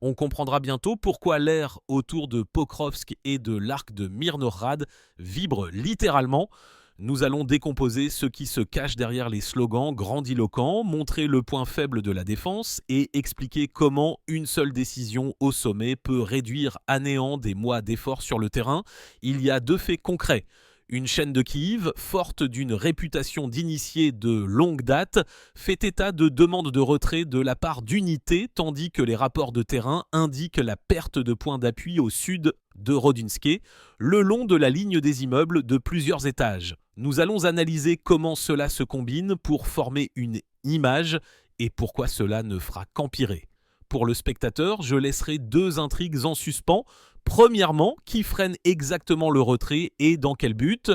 On comprendra bientôt pourquoi l'air autour de Pokrovsk et de l'arc de Myrnorad vibre littéralement. Nous allons décomposer ce qui se cache derrière les slogans grandiloquents, montrer le point faible de la défense et expliquer comment une seule décision au sommet peut réduire à néant des mois d'efforts sur le terrain. Il y a deux faits concrets. Une chaîne de Kiev, forte d'une réputation d'initié de longue date, fait état de demandes de retrait de la part d'unités, tandis que les rapports de terrain indiquent la perte de points d'appui au sud de Rodinske, le long de la ligne des immeubles de plusieurs étages. Nous allons analyser comment cela se combine pour former une image et pourquoi cela ne fera qu'empirer. Pour le spectateur, je laisserai deux intrigues en suspens. Premièrement, qui freine exactement le retrait et dans quel but ?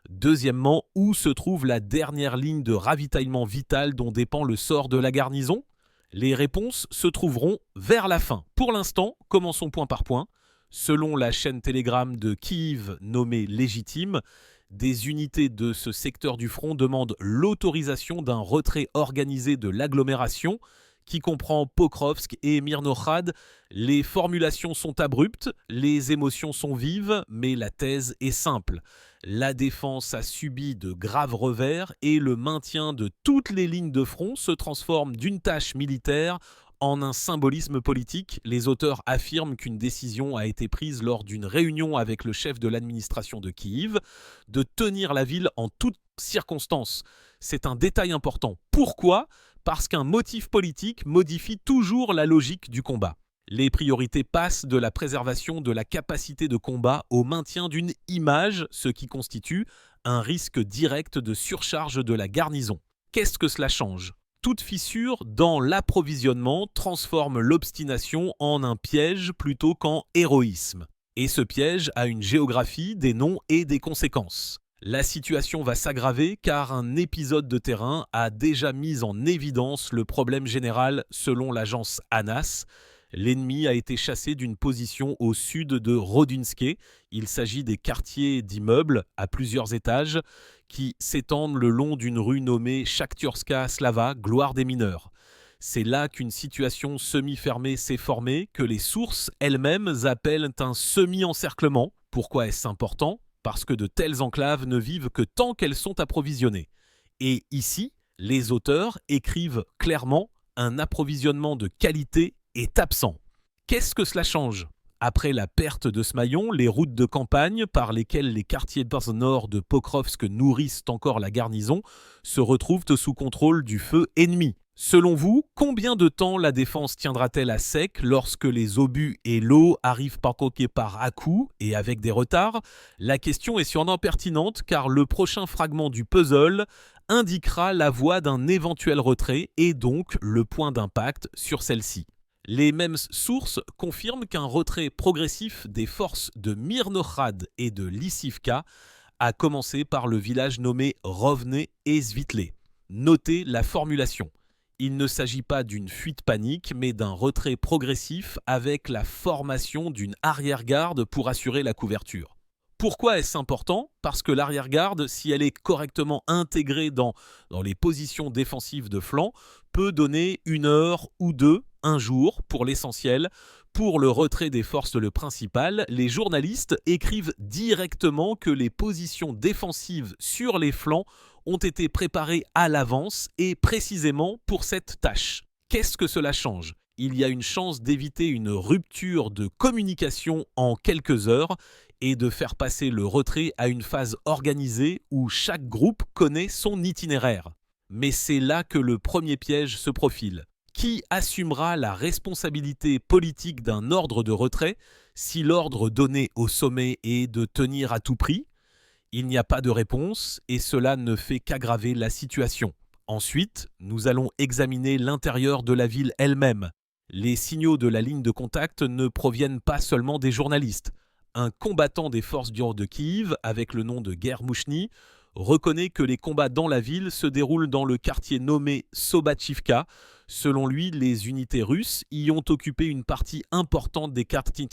Deuxièmement, où se trouve la dernière ligne de ravitaillement vital dont dépend le sort de la garnison ? Les réponses se trouveront vers la fin. Pour l'instant, commençons point par point. Selon la chaîne Telegram de Kiev nommée Légitime, des unités de ce secteur du front demandent l'autorisation d'un retrait organisé de l'agglomération qui comprend Pokrovsk et Myrnorad. Les formulations sont abruptes, les émotions sont vives, mais la thèse est simple. La défense a subi de graves revers et le maintien de toutes les lignes de front se transforme d'une tâche militaire en un symbolisme politique. Les auteurs affirment qu'une décision a été prise lors d'une réunion avec le chef de l'administration de Kiev de tenir la ville en toutes circonstances. C'est un détail important. Pourquoi ? Parce qu'un motif politique modifie toujours la logique du combat. Les priorités passent de la préservation de la capacité de combat au maintien d'une image, ce qui constitue un risque direct de surcharge de la garnison. Qu'est-ce que cela change ? Toute fissure dans l'approvisionnement transforme l'obstination en un piège plutôt qu'en héroïsme. Et ce piège a une géographie, des noms et des conséquences. La situation va s'aggraver car un épisode de terrain a déjà mis en évidence le problème général selon l'agence ANAS. L'ennemi a été chassé d'une position au sud de Rodinske. Il s'agit des quartiers d'immeubles à plusieurs étages qui s'étendent le long d'une rue nommée Shakhturska Slava, gloire des mineurs. C'est là qu'une situation semi-fermée s'est formée, que les sources elles-mêmes appellent un semi-encerclement. Pourquoi est-ce important ? Parce que de telles enclaves ne vivent que tant qu'elles sont approvisionnées. Et ici, les auteurs écrivent clairement un approvisionnement de qualité est absent. Qu'est-ce que cela change ? Après la perte de ce maillon, les routes de campagne par lesquelles les quartiers nord de Pokrovsk nourrissent encore la garnison se retrouvent sous contrôle du feu ennemi. Selon vous, combien de temps la défense tiendra-t-elle à sec lorsque les obus et l'eau arrivent par à-coups et avec des retards ? La question est sûrement pertinente car le prochain fragment du puzzle indiquera la voie d'un éventuel retrait et donc le point d'impact sur celle-ci. Les mêmes sources confirment qu'un retrait progressif des forces de Myrnorad et de Lissivka a commencé par le village nommé Rovne et Svitle. Notez la formulation. Il ne s'agit pas d'une fuite panique, mais d'un retrait progressif avec la formation d'une arrière-garde pour assurer la couverture. Pourquoi est-ce important ? Parce que l'arrière-garde, si elle est correctement intégrée dans les positions défensives de flanc, peut donner 1 heure ou 2, un jour pour l'essentiel. Pour le retrait des forces le principal, les journalistes écrivent directement que les positions défensives sur les flancs ont été préparées à l'avance et précisément pour cette tâche. Qu'est-ce que cela change ? Il y a une chance d'éviter une rupture de communication en quelques heures et de faire passer le retrait à une phase organisée où chaque groupe connaît son itinéraire. Mais c'est là que le premier piège se profile. Qui assumera la responsabilité politique d'un ordre de retrait si l'ordre donné au sommet est de tenir à tout prix ? Il n'y a pas de réponse et cela ne fait qu'aggraver la situation. Ensuite, nous allons examiner l'intérieur de la ville elle-même. Les signaux de la ligne de contact ne proviennent pas seulement des journalistes. Un combattant des forces dures de Kiev, avec le nom de Germouchny, reconnaît que les combats dans la ville se déroulent dans le quartier nommé Sobachivka. Selon lui, les unités russes y ont occupé une partie importante des quartiers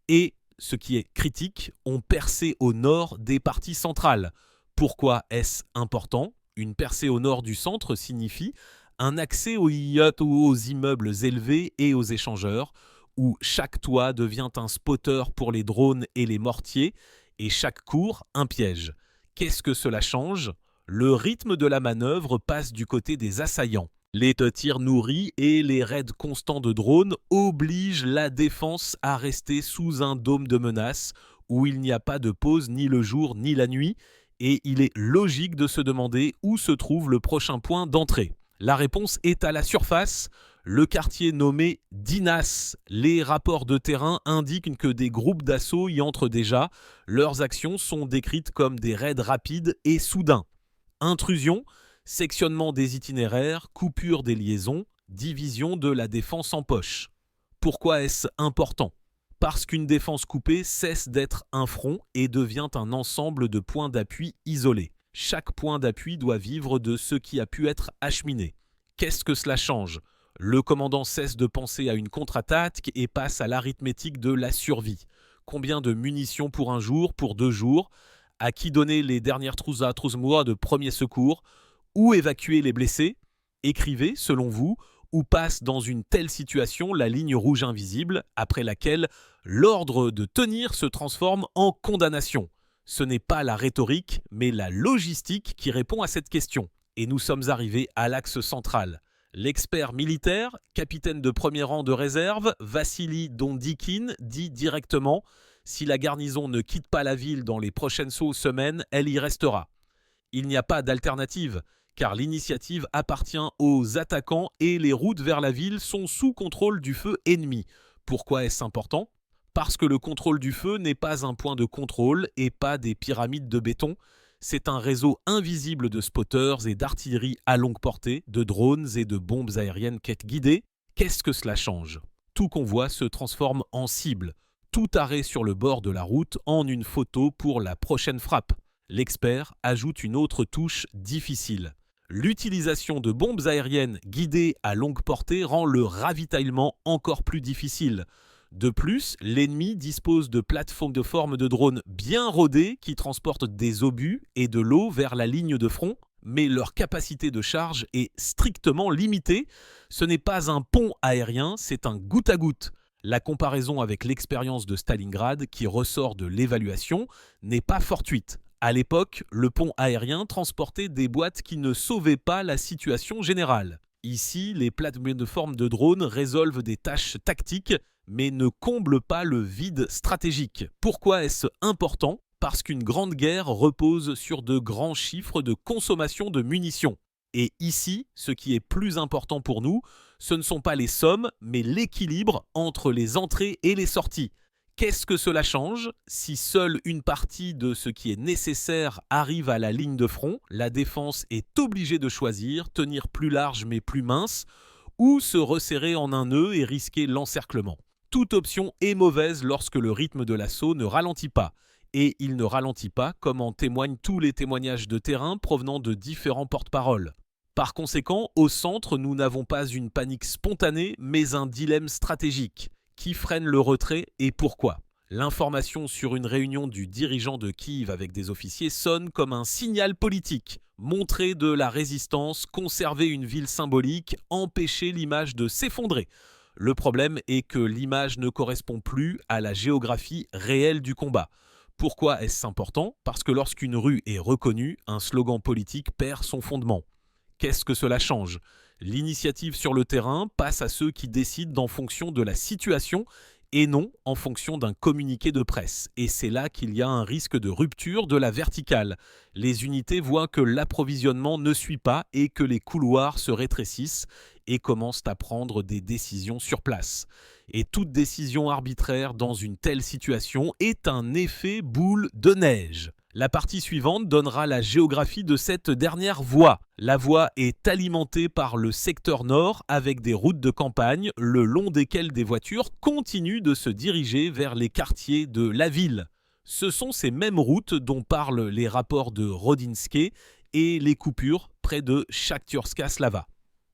et, ce qui est critique, ont percé au nord des parties centrales. Pourquoi est-ce important ? Une percée au nord du centre signifie Un accès aux yachts ou aux immeubles élevés et aux échangeurs, où chaque toit devient un spotter pour les drones et les mortiers, et chaque cour un piège. Qu'est-ce que cela change ? Le rythme de la manœuvre passe du côté des assaillants. Les tirs nourris et les raids constants de drones obligent la défense à rester sous un dôme de menace où il n'y a pas de pause ni le jour ni la nuit, et il est logique de se demander où se trouve le prochain point d'entrée. La réponse est à la surface, le quartier nommé Dinas. Les rapports de terrain indiquent que des groupes d'assaut y entrent déjà. Leurs actions sont décrites comme des raids rapides et soudains. Intrusion, sectionnement des itinéraires, coupure des liaisons, division de la défense en poche. Pourquoi est-ce important ? Parce qu'une défense coupée cesse d'être un front et devient un ensemble de points d'appui isolés. Chaque point d'appui doit vivre de ce qui a pu être acheminé. Qu'est-ce que cela change ? Le commandant cesse de penser à une contre-attaque et passe à l'arithmétique de la survie. Combien de munitions pour un jour, pour 2 jours ? À qui donner les dernières trousses-moi de premier secours ? Où évacuer les blessés ? Écrivez, selon vous, où passe dans une telle situation la ligne rouge invisible, après laquelle l'ordre de tenir se transforme en condamnation. Ce n'est pas la rhétorique, mais la logistique qui répond à cette question. Et nous sommes arrivés à l'axe central. L'expert militaire, capitaine de premier rang de réserve, Vassili Dondikin, dit directement « Si la garnison ne quitte pas la ville dans les prochaines semaines, elle y restera ». Il n'y a pas d'alternative, car l'initiative appartient aux attaquants et les routes vers la ville sont sous contrôle du feu ennemi. Pourquoi est-ce important ? Parce que le contrôle du feu n'est pas un point de contrôle et pas des pyramides de béton. C'est un réseau invisible de spotters et d'artillerie à longue portée, de drones et de bombes aériennes guidées. Qu'est-ce que cela change ? Tout convoi se transforme en cible. Tout arrêt sur le bord de la route en une photo pour la prochaine frappe. L'expert ajoute une autre touche difficile. L'utilisation de bombes aériennes guidées à longue portée rend le ravitaillement encore plus difficile. De plus, l'ennemi dispose de plateformes de forme de drones bien rodées qui transportent des obus et de l'eau vers la ligne de front, mais leur capacité de charge est strictement limitée. Ce n'est pas un pont aérien, c'est un goutte à goutte. La comparaison avec l'expérience de Stalingrad qui ressort de l'évaluation n'est pas fortuite. À l'époque, le pont aérien transportait des boîtes qui ne sauvaient pas la situation générale. Ici, les plateformes de drones résolvent des tâches tactiques, mais ne comblent pas le vide stratégique. Pourquoi est-ce important ? Parce qu'une grande guerre repose sur de grands chiffres de consommation de munitions. Et ici, ce qui est plus important pour nous, ce ne sont pas les sommes, mais l'équilibre entre les entrées et les sorties. Qu'est-ce que cela change ? Si seule une partie de ce qui est nécessaire arrive à la ligne de front, la défense est obligée de choisir, tenir plus large mais plus mince, ou se resserrer en un nœud et risquer l'encerclement. Toute option est mauvaise lorsque le rythme de l'assaut ne ralentit pas. Et il ne ralentit pas, comme en témoignent tous les témoignages de terrain provenant de différents porte-paroles. Par conséquent, au centre, nous n'avons pas une panique spontanée, mais un dilemme stratégique. Qui freine le retrait et pourquoi ? L'information sur une réunion du dirigeant de Kiev avec des officiers sonne comme un signal politique. Montrer de la résistance, conserver une ville symbolique, empêcher l'image de s'effondrer. Le problème est que l'image ne correspond plus à la géographie réelle du combat. Pourquoi est-ce important ? Parce que lorsqu'une rue est reconnue, un slogan politique perd son fondement. Qu'est-ce que cela change ? L'initiative sur le terrain passe à ceux qui décident en fonction de la situation et non en fonction d'un communiqué de presse. Et c'est là qu'il y a un risque de rupture de la verticale. Les unités voient que l'approvisionnement ne suit pas et que les couloirs se rétrécissent et commencent à prendre des décisions sur place. Et toute décision arbitraire dans une telle situation est un effet boule de neige. La partie suivante donnera la géographie de cette dernière voie. La voie est alimentée par le secteur nord avec des routes de campagne, le long desquelles des voitures continuent de se diriger vers les quartiers de la ville. Ce sont ces mêmes routes dont parlent les rapports de Rodinsky et les coupures près de Shakhturska-Slava.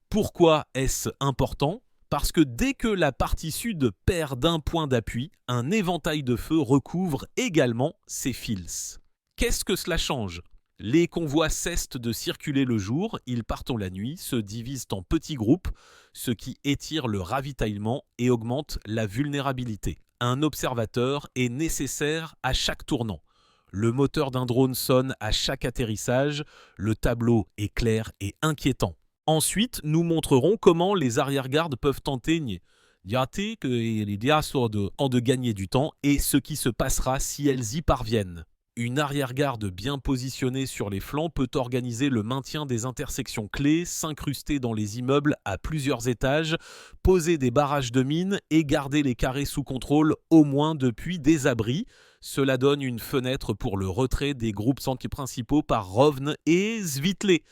Pourquoi est-ce important ? Parce que dès que la partie sud perd d'un point d'appui, un éventail de feu recouvre également ses fils. Qu'est-ce que cela change ? Les convois cessent de circuler le jour, ils partent la nuit, se divisent en petits groupes, ce qui étire le ravitaillement et augmente la vulnérabilité. Un observateur est nécessaire à chaque tournant. Le moteur d'un drone sonne à chaque atterrissage, le tableau est clair et inquiétant. Ensuite, nous montrerons comment les arrière-gardes peuvent tenter de gagner du temps et ce qui se passera si elles y parviennent. Une arrière-garde bien positionnée sur les flancs peut organiser le maintien des intersections clés, s'incruster dans les immeubles à plusieurs étages, poser des barrages de mines et garder les carrés sous contrôle au moins depuis des abris. Cela donne une fenêtre pour le retrait des groupes principaux par Rovne et Svitlé.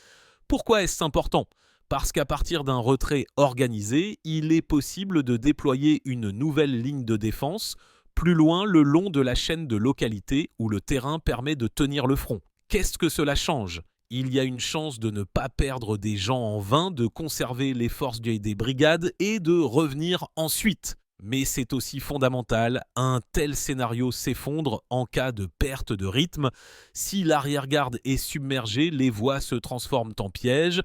Pourquoi est-ce important ? Parce qu'à partir d'un retrait organisé, il est possible de déployer une nouvelle ligne de défense plus loin le long de la chaîne de localités où le terrain permet de tenir le front. Qu'est-ce que cela change ? Il y a une chance de ne pas perdre des gens en vain, de conserver les forces des brigades et de revenir ensuite. Mais c'est aussi fondamental, un tel scénario s'effondre en cas de perte de rythme. Si l'arrière-garde est submergée, les voies se transforment en pièges.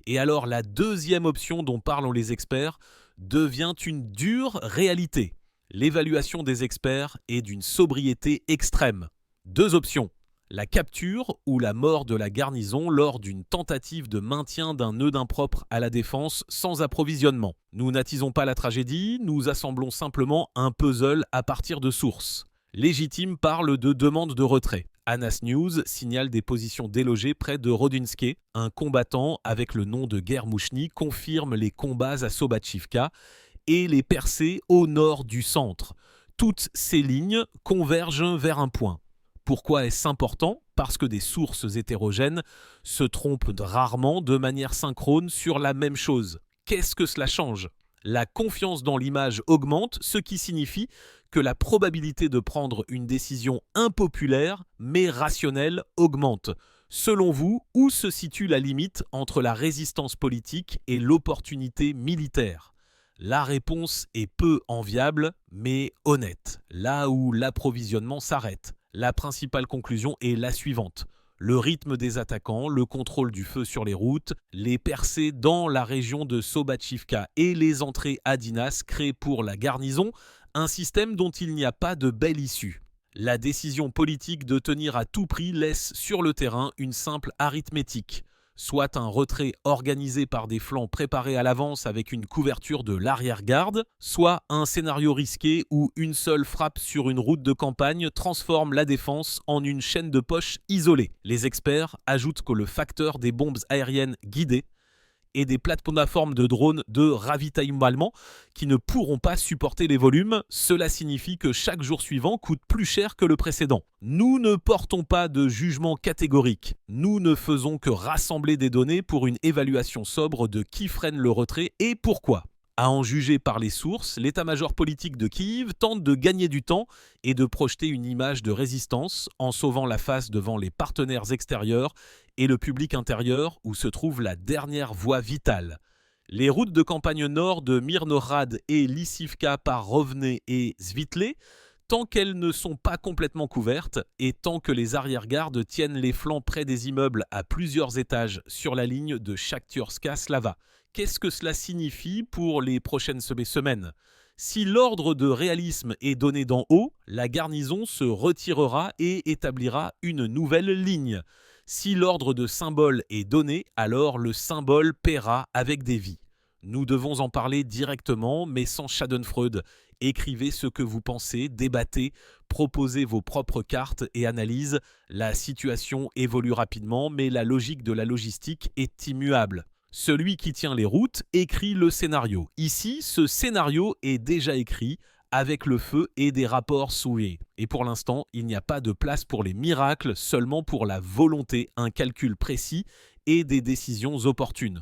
Et alors la deuxième option dont parlent les experts devient une dure réalité. L'évaluation des experts est d'une sobriété extrême. Deux options, la capture ou la mort de la garnison lors d'une tentative de maintien d'un nœud d'impropre à la défense sans approvisionnement. Nous n'attisons pas la tragédie, nous assemblons simplement un puzzle à partir de sources. Légitime parle de demande de retrait. Anas News signale des positions délogées près de Rodinske. Un combattant avec le nom de Guermouchny confirme les combats à Sobachivka et les percées au nord du centre. Toutes ces lignes convergent vers un point. Pourquoi est-ce important ? Parce que des sources hétérogènes se trompent rarement de manière synchrone sur la même chose. Qu'est-ce que cela change ? La confiance dans l'image augmente, ce qui signifie que la probabilité de prendre une décision impopulaire mais rationnelle augmente. Selon vous, où se situe la limite entre la résistance politique et l'opportunité militaire ? La réponse est peu enviable, mais honnête, là où l'approvisionnement s'arrête. La principale conclusion est la suivante. Le rythme des attaquants, le contrôle du feu sur les routes, les percées dans la région de Sobachivka et les entrées à Dinas créent pour la garnison un système dont il n'y a pas de belle issue. La décision politique de tenir à tout prix laisse sur le terrain une simple arithmétique. Soit un retrait organisé par des flancs préparés à l'avance avec une couverture de l'arrière-garde, soit un scénario risqué où une seule frappe sur une route de campagne transforme la défense en une chaîne de poches isolée. Les experts ajoutent que le facteur des bombes aériennes guidées et des plateformes de drones de ravitaillement qui ne pourront pas supporter les volumes. Cela signifie que chaque jour suivant coûte plus cher que le précédent. Nous ne portons pas de jugement catégorique. Nous ne faisons que rassembler des données pour une évaluation sobre de qui freine le retrait et pourquoi. À en juger par les sources, l'état-major politique de Kiev tente de gagner du temps et de projeter une image de résistance en sauvant la face devant les partenaires extérieurs et le public intérieur où se trouve la dernière voie vitale. Les routes de campagne nord de Mirnorad et Lissivka par Rovne et Svitlé, tant qu'elles ne sont pas complètement couvertes et tant que les arrière-gardes tiennent les flancs près des immeubles à plusieurs étages sur la ligne de Shakhtyrska-Slava. Qu'est-ce que cela signifie pour les prochaines semaines ? Si l'ordre de réalisme est donné d'en haut, la garnison se retirera et établira une nouvelle ligne. Si l'ordre de symbole est donné, alors le symbole paiera avec des vies. Nous devons en parler directement, mais sans schadenfreude. Écrivez ce que vous pensez, débattez, proposez vos propres cartes et analyses. La situation évolue rapidement, mais la logique de la logistique est immuable. Celui qui tient les routes écrit le scénario. Ici, ce scénario est déjà écrit avec le feu et des rapports souillés. Et pour l'instant, il n'y a pas de place pour les miracles, seulement pour la volonté, un calcul précis et des décisions opportunes.